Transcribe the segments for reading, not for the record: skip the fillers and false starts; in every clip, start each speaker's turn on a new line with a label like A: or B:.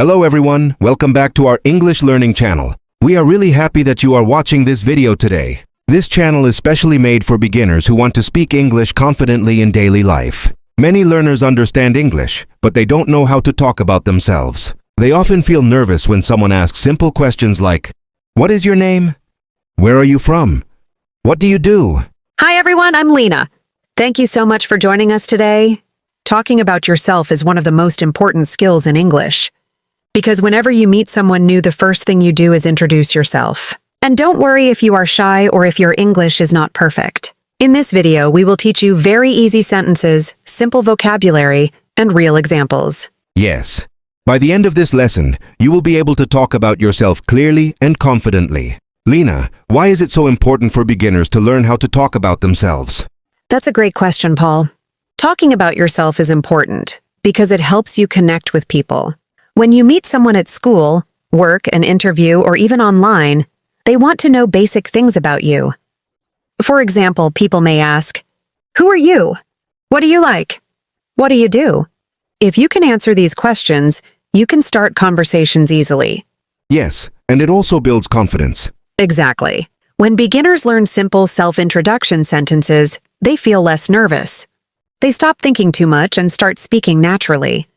A: Hello everyone, welcome back to our English learning channel. We are really happy that you are watching this video today. This channel is specially made for beginners who want to speak English confidently in daily life. Many learners understand English, but they don't know how to talk about themselves. They often feel nervous when someone asks simple questions like, "What is your name? Where are you from? What do you do?"
B: Hi everyone, I'm Lena. Thank you so much for joining us today. Talking about yourself is one of the most important skills in English. Because whenever you meet someone new, the first thing you do is introduce yourself. And don't worry if you are shy or if your English is not perfect. In this video, we will teach you very easy sentences, simple vocabulary, and real examples.
A: Yes. By the end of this lesson, you will be able to talk about yourself clearly and confidently. Lena, why is it so important for beginners to learn how to talk about themselves?
B: That's a great question, Paul. Talking about yourself is important because it helps you connect with people. When you meet someone at school, work, an interview, or even online, they want to know basic things about you. For example, people may ask, "Who are you? What do you like? What do you do?" If you can answer these questions, you can start conversations easily.
A: Yes, and it also builds confidence.
B: Exactly. When beginners learn simple self-introduction sentences, they feel less nervous. They stop thinking too much and start speaking naturally.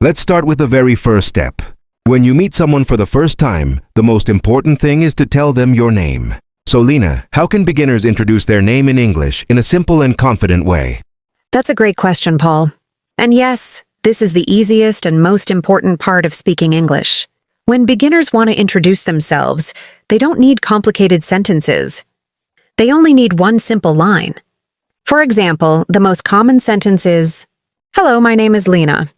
A: Let's start with the very first step. When you meet someone for the first time, the most important thing is to tell them your name. So Lena, how can beginners introduce their name in English in a simple and confident way?
B: That's a great question, Paul. And yes, this is the easiest and most important part of speaking English. When beginners want to introduce themselves, they don't need complicated sentences. They only need one simple line. For example, the most common sentence is, "Hello, my name is Lena."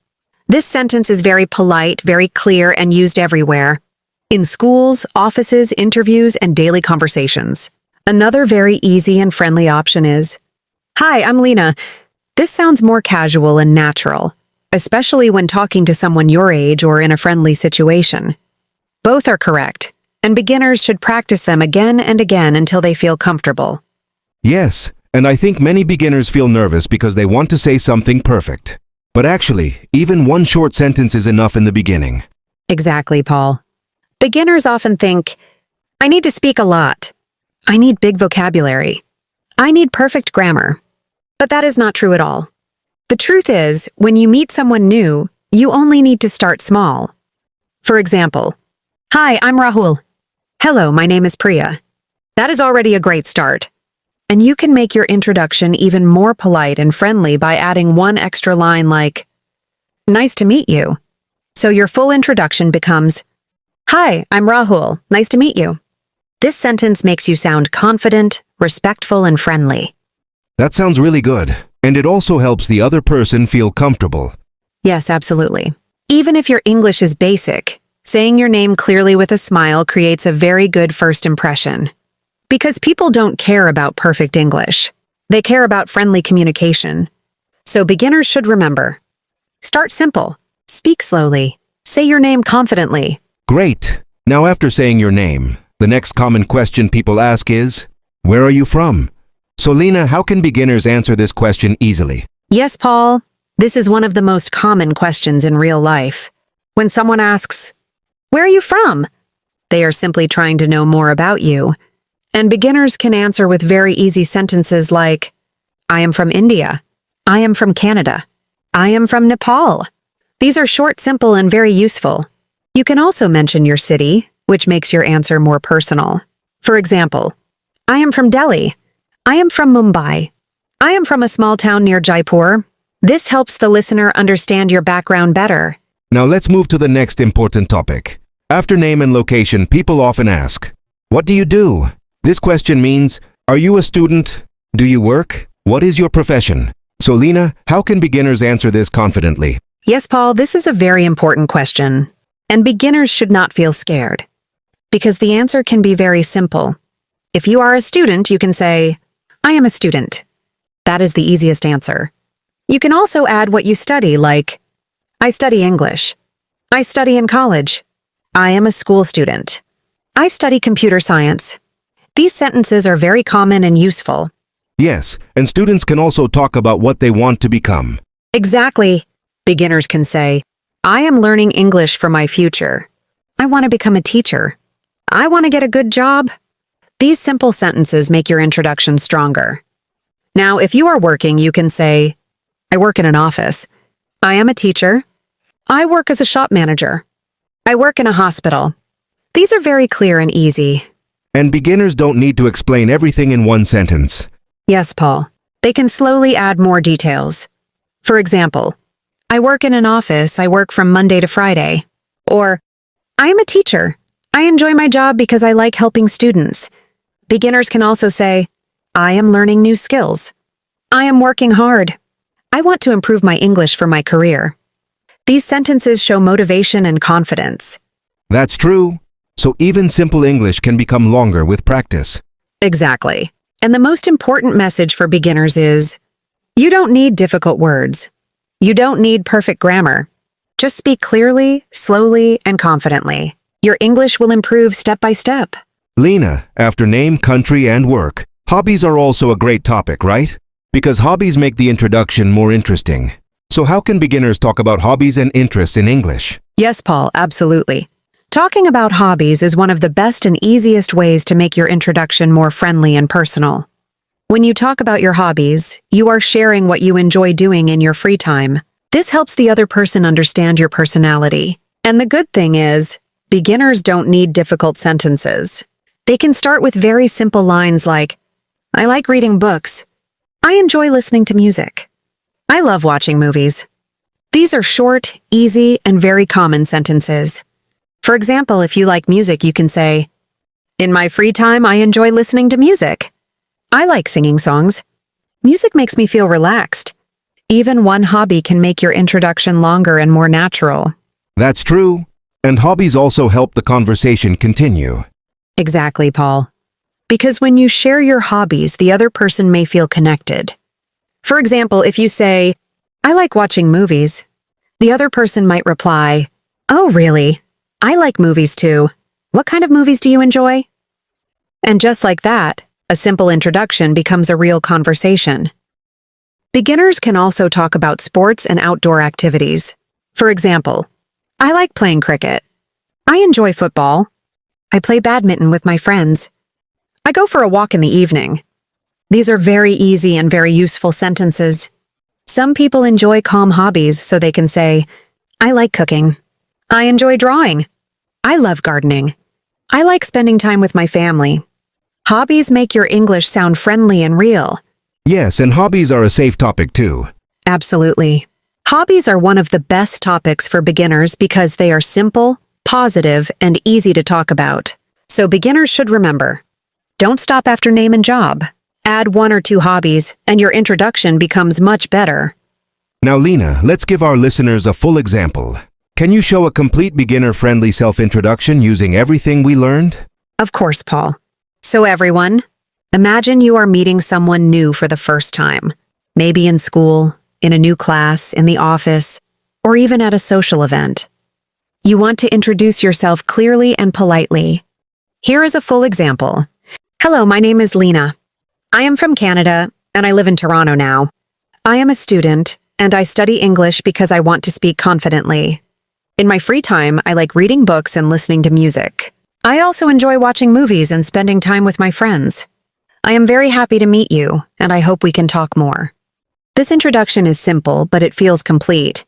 B: This sentence is very polite, very clear, and used everywhere. In schools, offices, interviews, and daily conversations. Another very easy and friendly option is, "Hi, I'm Lena." This sounds more casual and natural, especially when talking to someone your age or in a friendly situation. Both are correct, and beginners should practice them again and again until they feel comfortable.
A: Yes, and I think many beginners feel nervous because they want to say something perfect. But actually, even one short sentence is enough in the beginning.
B: Exactly, Paul. Beginners often think, "I need to speak a lot. I need big vocabulary. I need perfect grammar." But that is not true at all. The truth is, when you meet someone new, you only need to start small. For example, "Hi, I'm Rahul." "Hello, my name is Priya." That is already a great start. And you can make your introduction even more polite and friendly by adding one extra line like, "Nice to meet you." So your full introduction becomes, "Hi, I'm Rahul. Nice to meet you." This sentence makes you sound confident, respectful, and friendly.
A: That sounds really good, and it also helps the other person feel comfortable.
B: Yes, absolutely. Even if your English is basic, saying your name clearly with a smile creates a very good first impression. Because people don't care about perfect English. They care about friendly communication. So beginners should remember. Start simple. Speak slowly. Say your name confidently.
A: Great! Now after saying your name, the next common question people ask is, "Where are you from?" So Lena, how can beginners answer this question easily?
B: Yes, Paul. This is one of the most common questions in real life. When someone asks, "Where are you from?" they are simply trying to know more about you. And beginners can answer with very easy sentences like, "I am from India. I am from Canada. I am from Nepal." These are short, simple, and very useful. You can also mention your city, which makes your answer more personal. For example, "I am from Delhi. I am from Mumbai. I am from a small town near Jaipur." This helps the listener understand your background better.
A: Now let's move to the next important topic. After name and location, people often ask, "What do you do?" This question means, are you a student? Do you work? What is your profession? So Lena, how can beginners answer this confidently?
B: Yes, Paul, this is a very important question. And beginners should not feel scared. Because the answer can be very simple. If you are a student, you can say, "I am a student." That is the easiest answer. You can also add what you study, like, "I study English. I study in college. I am a school student. I study computer science." These sentences are very common and useful.
A: Yes, and students can also talk about what they want to become.
B: Exactly. Beginners can say, I am learning English for my future. I want to become a teacher. I want to get a good job. These simple sentences make your introduction stronger. Now, if you are working, you can say, I work in an office. I am a teacher. I work as a shop manager. I work in a hospital. These are very clear and easy.
A: And beginners don't need to explain everything in one sentence.
B: Yes, Paul. They can slowly add more details. For example, I work in an office. I work from Monday to Friday. Or, I am a teacher. I enjoy my job because I like helping students. Beginners can also say, I am learning new skills. I am working hard. I want to improve my English for my career. These sentences show motivation and confidence.
A: That's true. So even simple English can become longer with practice.
B: Exactly. And the most important message for beginners is, you don't need difficult words. You don't need perfect grammar. Just speak clearly, slowly, and confidently. Your English will improve step by step.
A: Lena, after name, country, and work, hobbies are also a great topic, right? Because hobbies make the introduction more interesting. So how can beginners talk about hobbies and interests in English?
B: Yes, Paul, absolutely. Talking about hobbies is one of the best and easiest ways to make your introduction more friendly and personal. When you talk about your hobbies, you are sharing what you enjoy doing in your free time. This helps the other person understand your personality. And the good thing is, beginners don't need difficult sentences. They can start with very simple lines like, I like reading books. I enjoy listening to music. I love watching movies. These are short, easy, and very common sentences. For example, if you like music, you can say, in my free time, I enjoy listening to music. I like singing songs. Music makes me feel relaxed. Even one hobby can make your introduction longer and more natural.
A: That's true. And hobbies also help the conversation continue.
B: Exactly, Paul. Because when you share your hobbies, the other person may feel connected. For example, if you say, I like watching movies, the other person might reply, oh, really? I like movies too. What kind of movies do you enjoy? And just like that, a simple introduction becomes a real conversation. Beginners can also talk about sports and outdoor activities. For example, I like playing cricket. I enjoy football. I play badminton with my friends. I go for a walk in the evening. These are very easy and very useful sentences. Some people enjoy calm hobbies, so they can say, I like cooking. I enjoy drawing. I love gardening. I like spending time with my family. Hobbies make your English sound friendly and real.
A: Yes, and hobbies are a safe topic too.
B: Absolutely. Hobbies are one of the best topics for beginners because they are simple, positive, and easy to talk about. So beginners should remember, don't stop after name and job. Add 1 or 2 hobbies, and your introduction becomes much better.
A: Now, Lena, let's give our listeners a full example. Can you show a complete beginner-friendly self-introduction using everything we learned?
B: Of course, Paul. So everyone, imagine you are meeting someone new for the first time. Maybe in school, in a new class, in the office, or even at a social event. You want to introduce yourself clearly and politely. Here is a full example. Hello, my name is Lena. I am from Canada, and I live in Toronto now. I am a student, and I study English because I want to speak confidently. In my free time, I like reading books and listening to music. I also enjoy watching movies and spending time with my friends. I am very happy to meet you, and I hope we can talk more. This introduction is simple, but it feels complete.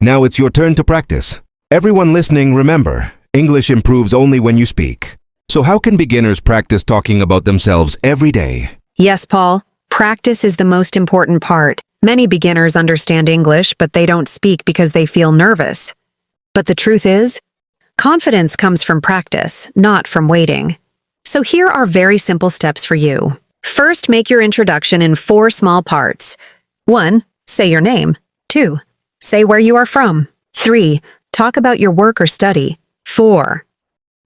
A: Now it's your turn to practice. Everyone listening, remember, English improves only when you speak. So how can beginners practice talking about themselves every day?
B: Yes, Paul, practice is the most important part. Many beginners understand English, but they don't speak because they feel nervous. But the truth is, confidence comes from practice, not from waiting. So here are very simple steps for you. First, make your introduction in 4 small parts. 1. Say your name. 2. Say where you are from. 3. Talk about your work or study. 4.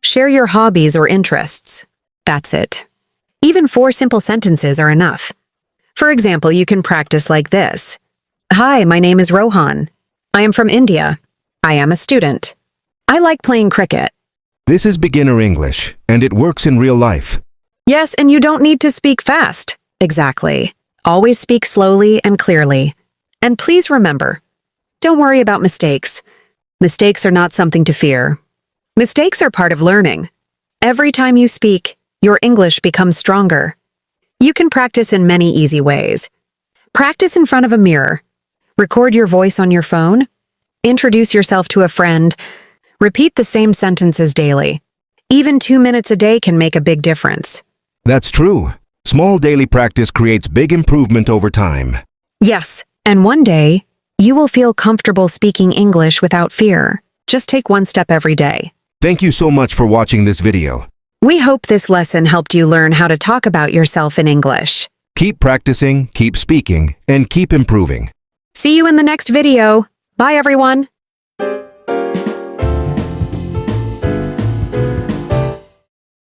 B: Share your hobbies or interests. That's it. Even 4 simple sentences are enough. For example, you can practice like this. Hi, my name is Rohan. I am from India. I am a student. I like playing cricket.
A: This is beginner English, and it works in real life.
B: Yes, and you don't need to speak fast. Exactly. Always speak slowly and clearly. And please remember, don't worry about mistakes. Mistakes are not something to fear. Mistakes are part of learning. Every time you speak, your English becomes stronger. You can practice in many easy ways. Practice in front of a mirror. Record your voice on your phone. Introduce yourself to a friend. Repeat the same sentences daily. Even 2 minutes a day can make a big difference.
A: That's true. Small daily practice creates big improvement over time.
B: Yes, and one day, you will feel comfortable speaking English without fear. Just take one step every day.
A: Thank you so much for watching this video.
B: We hope this lesson helped you learn how to talk about yourself in English.
A: Keep practicing, keep speaking, and keep improving.
B: See you in the next video. Bye, everyone.